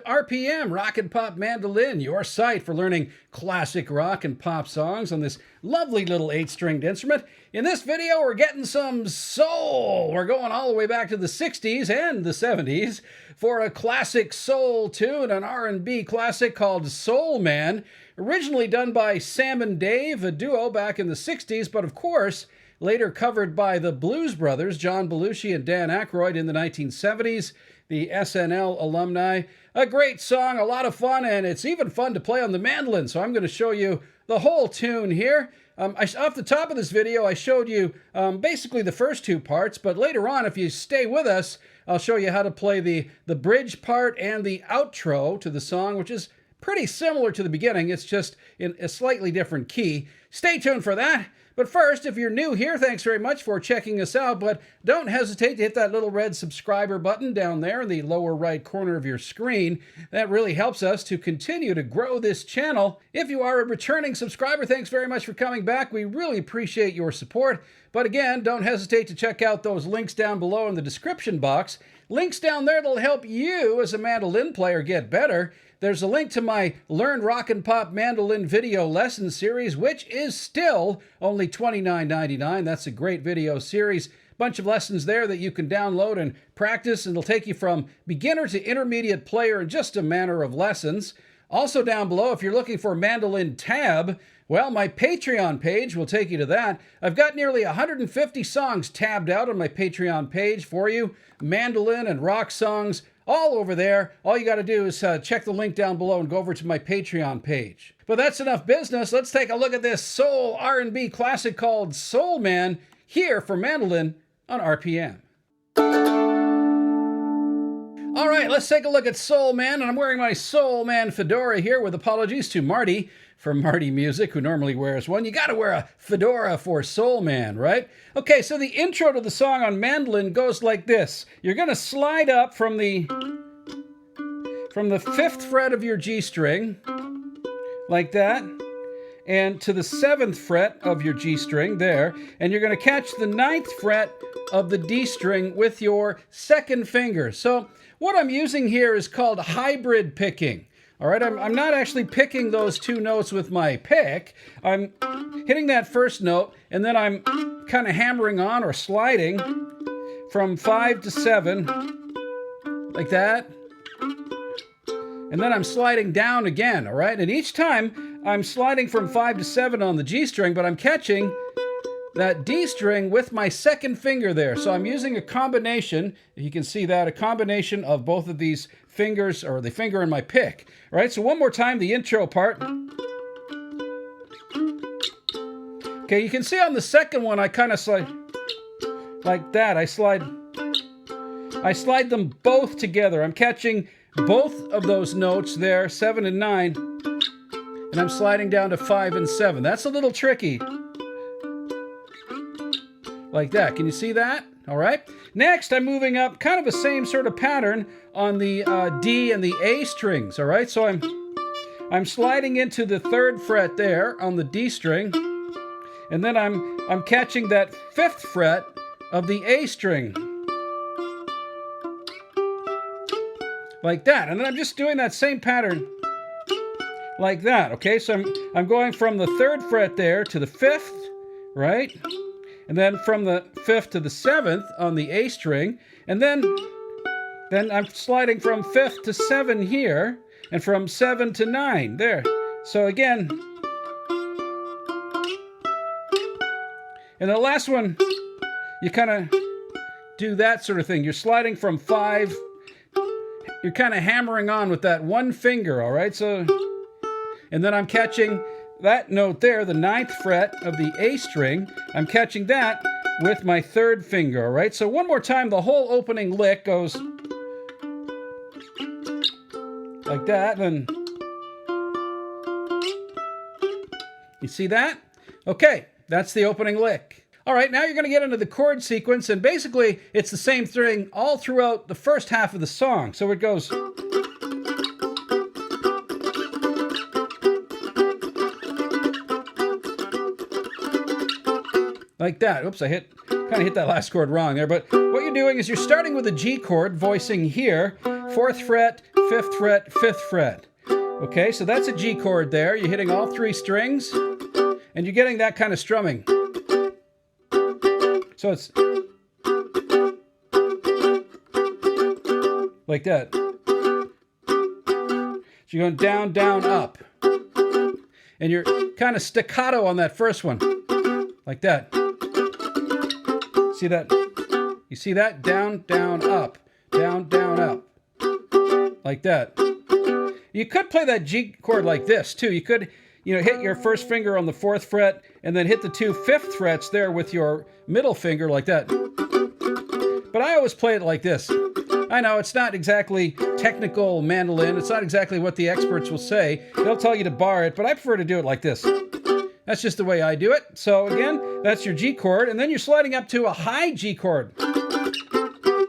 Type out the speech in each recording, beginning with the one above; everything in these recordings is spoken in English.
RPM, Rock and Pop Mandolin, your site for learning classic rock and pop songs on this lovely little 8-stringed instrument. In this video, we're getting some soul. We're going all the way back to the 60s and the 70s for a classic soul tune, an R&B classic called Soul Man, originally done by Sam and Dave, a duo back in the 60s, but of course, later covered by the Blues Brothers, John Belushi and Dan Aykroyd in the 1970s, the SNL alumni. A great song, a lot of fun, and it's even fun to play on the mandolin, so I'm going to show you the whole tune here. Off the top of this video, I showed you basically the first two parts, but later on, if you stay with us, I'll show you how to play the bridge part and the outro to the song, which is pretty similar to the beginning. It's just in a slightly different key. Stay tuned for that. But first, if you're new here, thanks very much for checking us out, but don't hesitate to hit that little red subscriber button down there in the lower right corner of your screen. That really helps us to continue to grow this channel. If you are a returning subscriber, thanks very much for coming back. We really appreciate your support. But again, don't hesitate to check out those links down below in the description box. Links down there that'll help you as a mandolin player get better. There's a link to my Learn Rock and Pop Mandolin video lesson series, which is still only $29.99. That's a great video series. Bunch of lessons there that you can download and practice, and it'll take you from beginner to intermediate player in just a matter of lessons. Also down below, if you're looking for Mandolin Tab, well, my Patreon page will take you to that. I've got nearly 150 songs tabbed out on my Patreon page for you. Mandolin and rock songs all over there. All you got to do is check the link down below and go over to my Patreon page. But that's enough business. Let's take a look at this soul R&B classic called Soul Man here for Mandolin on RPM. All right, let's take a look at Soul Man, and I'm wearing my Soul Man fedora here with apologies to Marty from Marty Music, who normally wears one. You got to wear a fedora for Soul Man, right? Okay, so the intro to the song on mandolin goes like this. You're going to slide up from the 5th fret of your G string, like that, and to the 7th fret of your G string there, and you're going to catch the 9th fret of the D string with your 2nd finger. So what I'm using here is called hybrid picking. All right, I'm not actually picking those two notes with my pick. I'm hitting that first note, and then I'm kind of hammering on or sliding from 5 to 7, like that. And then I'm sliding down again, all right? And each time I'm sliding from 5 to 7 on the G string, but I'm catching that D string with my 2nd finger there. So I'm using a combination, you can see that, a combination of both of these fingers, or the finger and my pick. All right, so one more time, the intro part. Okay, you can see on the second one, I kind of slide like that. I slide them both together. I'm catching both of those notes there, 7 and 9, and I'm sliding down to 5 and 7. That's a little tricky. Like that. Can you see that? All right. Next, I'm moving up kind of the same sort of pattern on the D and the A strings. All right. So I'm sliding into the 3rd fret there on the D string, and then I'm catching that 5th fret of the A string, like that. And then I'm just doing that same pattern, like that. Okay. So I'm going from the 3rd fret there to the 5th, right? And then from the 5th to the 7th on the A string. And then I'm sliding from 5th to 7 here, and from 7 to 9 there. So again, and the last one, you kind of do that sort of thing. You're sliding from 5, you're kind of hammering on with that one finger, all right? So, and then I'm catching that note there, the 9th fret of the A string, I'm catching that with my 3rd finger, all right? So one more time, the whole opening lick goes like that, and you see that? Okay, that's the opening lick. All right, now you're going to get into the chord sequence, and basically it's the same thing all throughout the first half of the song. So it goes like that. Oops, I kind of hit that last chord wrong there. But what you're doing is you're starting with a G chord, voicing here, 4th fret, 5th fret, 5th fret. Okay, so that's a G chord there. You're hitting all 3 strings, and you're getting that kind of strumming. So it's like that. So you're going down, down, up. And you're kind of staccato on that first one. Like that. See that? You see that? Down, down, up. Down, down, up. Like that. You could play that G chord like this, too. You could, hit your first finger on the 4th fret and then hit the 2 5th frets there with your middle finger like that. But I always play it like this. I know it's not exactly technical mandolin. It's not exactly what the experts will say. They'll tell you to bar it, but I prefer to do it like this. That's just the way I do it. So again, that's your G chord, and then you're sliding up to a high G chord.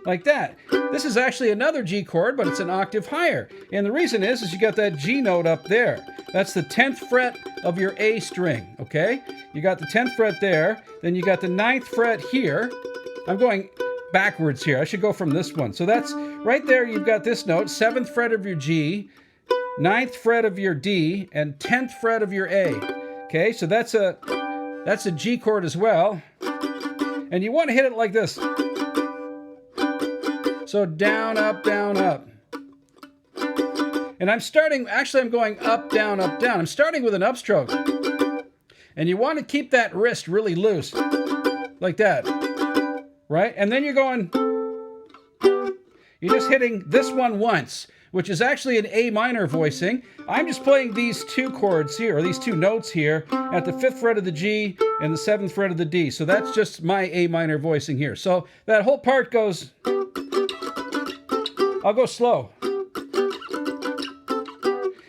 Like that. This is actually another G chord, but it's an octave higher. And the reason is you got that G note up there. That's the 10th fret of your A string, okay? You got the 10th fret there, then you got the 9th fret here. I'm going backwards here. I should go from this one. So that's right there. You've got this note, 7th fret of your G, 9th fret of your D, and 10th fret of your A. Okay, so that's a G chord as well. And you want to hit it like this. So down, up, down, up. And I'm going up, down, up, down. I'm starting with an upstroke. And you want to keep that wrist really loose. Like that. Right? And then you're just hitting this one once, which is actually an A minor voicing. I'm just playing these 2 chords here, or these 2 notes here, at the 5th fret of the G and the 7th fret of the D. So that's just my A minor voicing here. So that whole part goes, I'll go slow.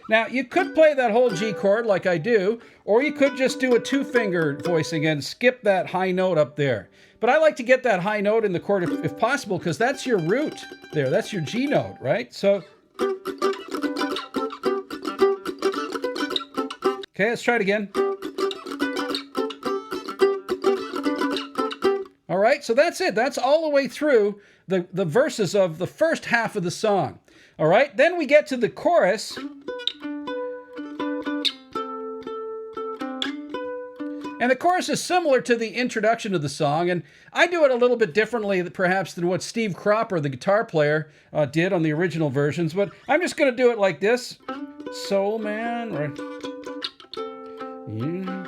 Now, you could play that whole G chord like I do, or you could just do a 2-finger voicing and skip that high note up there. But I like to get that high note in the chord if possible, because that's your root there. That's your G note, right? So, okay, let's try it again. All right, so that's it. That's all the way through the verses of the first half of the song. All right, then we get to the chorus. And the chorus is similar to the introduction of the song, and I do it a little bit differently perhaps than what Steve Cropper, the guitar player, did on the original versions, but I'm just going to do it like this. Soul Man, right? Yeah.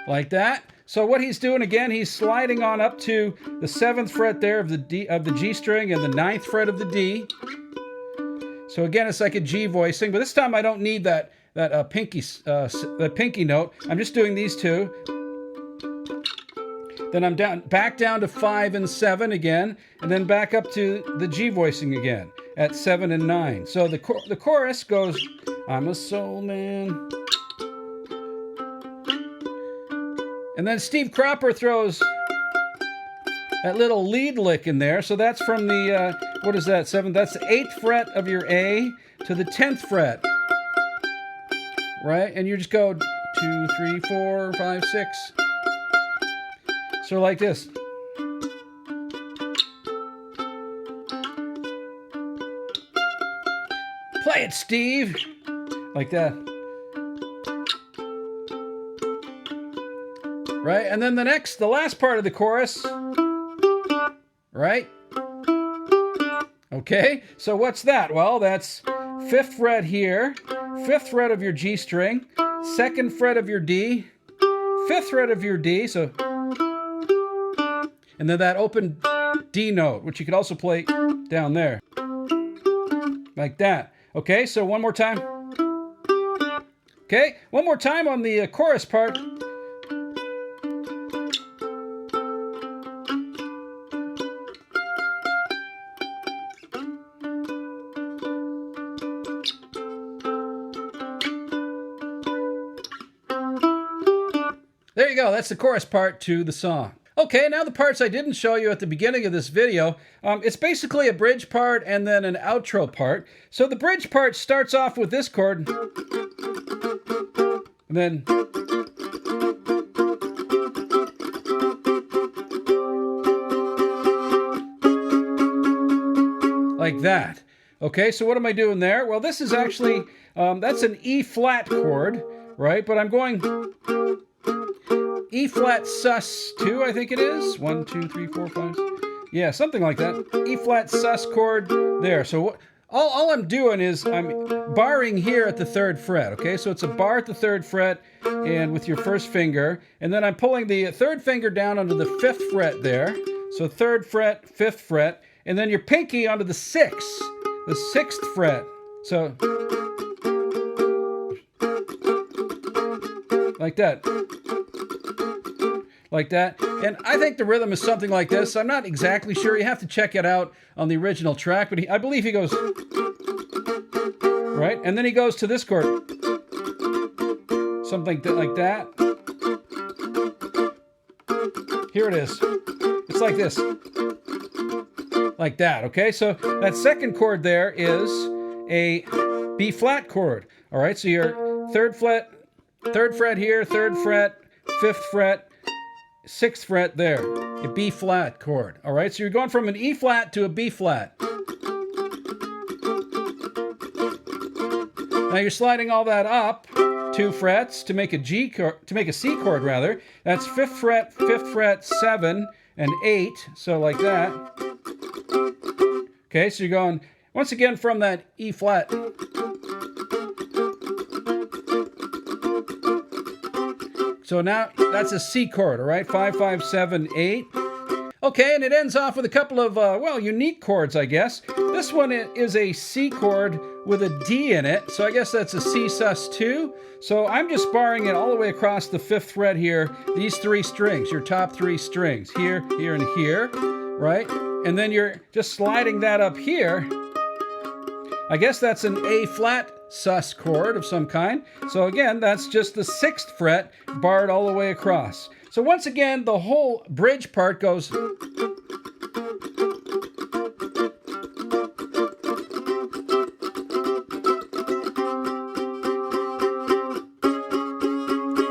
Like that. So what he's doing again, he's sliding on up to the 7th fret there of the G string and the 9th fret of the D. So again, it's like a G voicing, but this time I don't need that pinky note. I'm just doing these 2. Then I'm back down to 5 and 7 again, and then back up to the G voicing again at 7 and 9. So the chorus goes, I'm a soul man. And then Steve Cropper throws that little lead lick in there. So that's from the, what is that, 7th? That's the 8th fret of your A to the 10th fret. Right? And you just go 2, 3, 4, 5, 6. So like this. Play it, Steve. Like that. Right? And then the last part of the chorus. Right? Okay, so what's that? Well, that's 5th fret here, 5th fret of your G string, 2nd fret of your D, 5th fret of your D, so, and then that open D note, which you could also play down there, like that. Okay, so one more time. Okay, one more time on the chorus part. There you go, that's the chorus part to the song. Okay, now the parts I didn't show you at the beginning of this video. It's basically a bridge part and then an outro part. So the bridge part starts off with this chord. And then... like that. Okay, so what am I doing there? Well, this is actually, that's an E flat chord, right? But I'm going E flat sus2, I think it is. 1, 2, 3, 4, 5. Yeah, something like that. E flat sus chord there. So all I'm doing is I'm barring here at the 3rd fret, okay? So it's a bar at the 3rd fret and with your first finger, and then I'm pulling the 3rd finger down onto the 5th fret there. So 3rd fret, 5th fret, and then your pinky onto the 6th, the 6th fret. So like that. Like that. And I think the rhythm is something like this. I'm not exactly sure. You have to check it out on the original track, but I believe he goes, right? And then he goes to this chord. Something like that. Here it is. It's like this. Like that, okay? So that 2nd chord there is a B flat chord. All right, so your 3rd fret here, 3rd fret, 5th fret, 6th fret there, a B flat chord. All right, so you're going from an E flat to a B flat. Now you're sliding all that up 2 frets to make a G chord, to make a C chord rather. That's 5th fret, 5th fret, 7 and 8. So like that. Okay, so you're going once again from that E flat. So now that's a C chord, all right? 5, 5, 7, 8. Okay, and it ends off with a couple of, well, unique chords, I guess. This one is a C chord with a D in it, so I guess that's a C sus2. So I'm just barring it all the way across the 5th fret here, these 3 strings, your top 3 strings, here, here, and here, right? And then you're just sliding that up here. I guess that's an A flat sus chord of some kind. So again, that's just the 6th fret barred all the way across. So once again, the whole bridge part goes.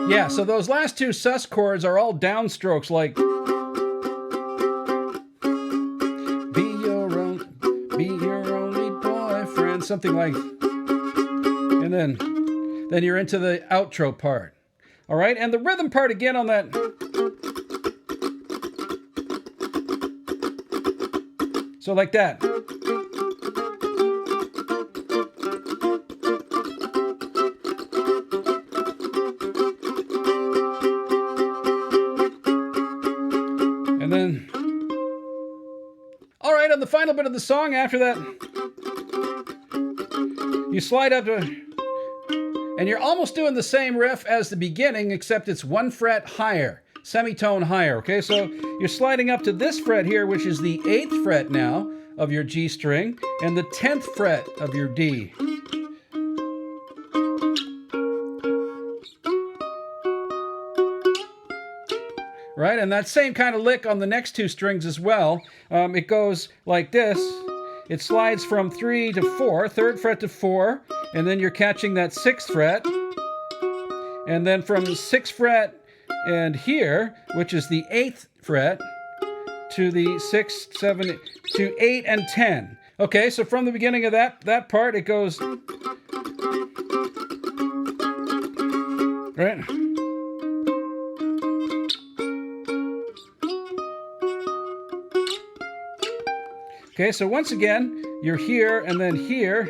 Yeah, so those last 2 sus chords are all downstrokes like be your only boyfriend, something like. And then you're into the outro part. All right, and the rhythm part again on that. So like that. And then, all right, on the final bit of the song after that, you slide up to, and you're almost doing the same riff as the beginning, except it's 1 fret higher, semitone higher, okay? So you're sliding up to this fret here, which is the 8th fret now of your G string, and the 10th fret of your D. Right, and that same kind of lick on the next 2 strings as well. It goes like this. It slides from 3 to 4, 3rd fret to 4, and then you're catching that 6th fret. And then from the 6th fret and here, which is the 8th fret, to the 6th, 7, to 8 and 10. Okay, so from the beginning of that part, it goes. Right? Okay, so once again, you're here and then here.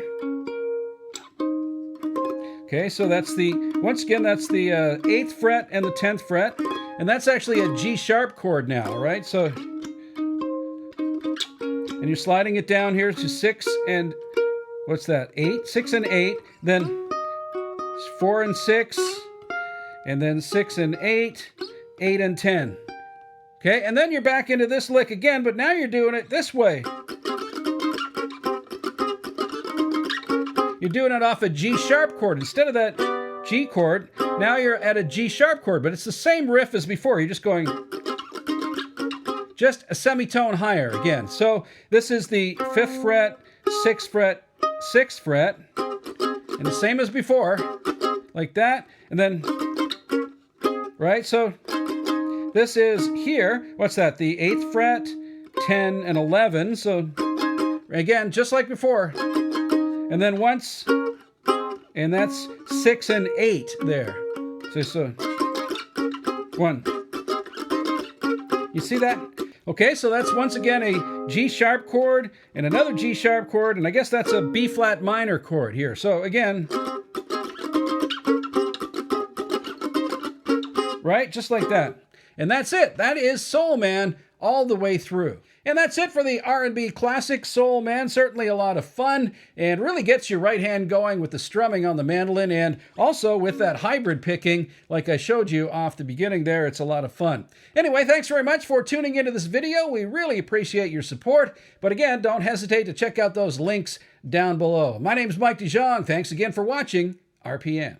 Okay, so that's the, once again, that's the 8th fret and the 10th fret. And that's actually a G sharp chord now, right? So, and you're sliding it down here to 6 and, what's that? 8, 6 and 8, then 4 and 6, and then 6 and 8, 8 and 10. Okay, and then you're back into this lick again, but now you're doing it this way. You're doing it off a G sharp chord. Instead of that G chord, now you're at a G sharp chord, but it's the same riff as before. You're just going, just a semitone higher again. So this is the 5th fret, 6th fret, 6th fret, and the same as before, like that, and then, right? So this is here, what's that? The 8th fret, 10 and 11, so Again, just like before. And then once, and that's 6 and 8 there. So 1. You see that? Okay, so that's once again a G sharp chord and another G sharp chord, and I guess that's a B flat minor chord here. So again, right? Just like that. And that's it. That is Soul Man all the way through. And that's it for the R&B classic Soul Man. Certainly a lot of fun and really gets your right hand going with the strumming on the mandolin and also with that hybrid picking like I showed you off the beginning there. It's a lot of fun. Anyway, thanks very much for tuning into this video. We really appreciate your support. But again, don't hesitate to check out those links down below. My name's Mike DeJong. Thanks again for watching RPM.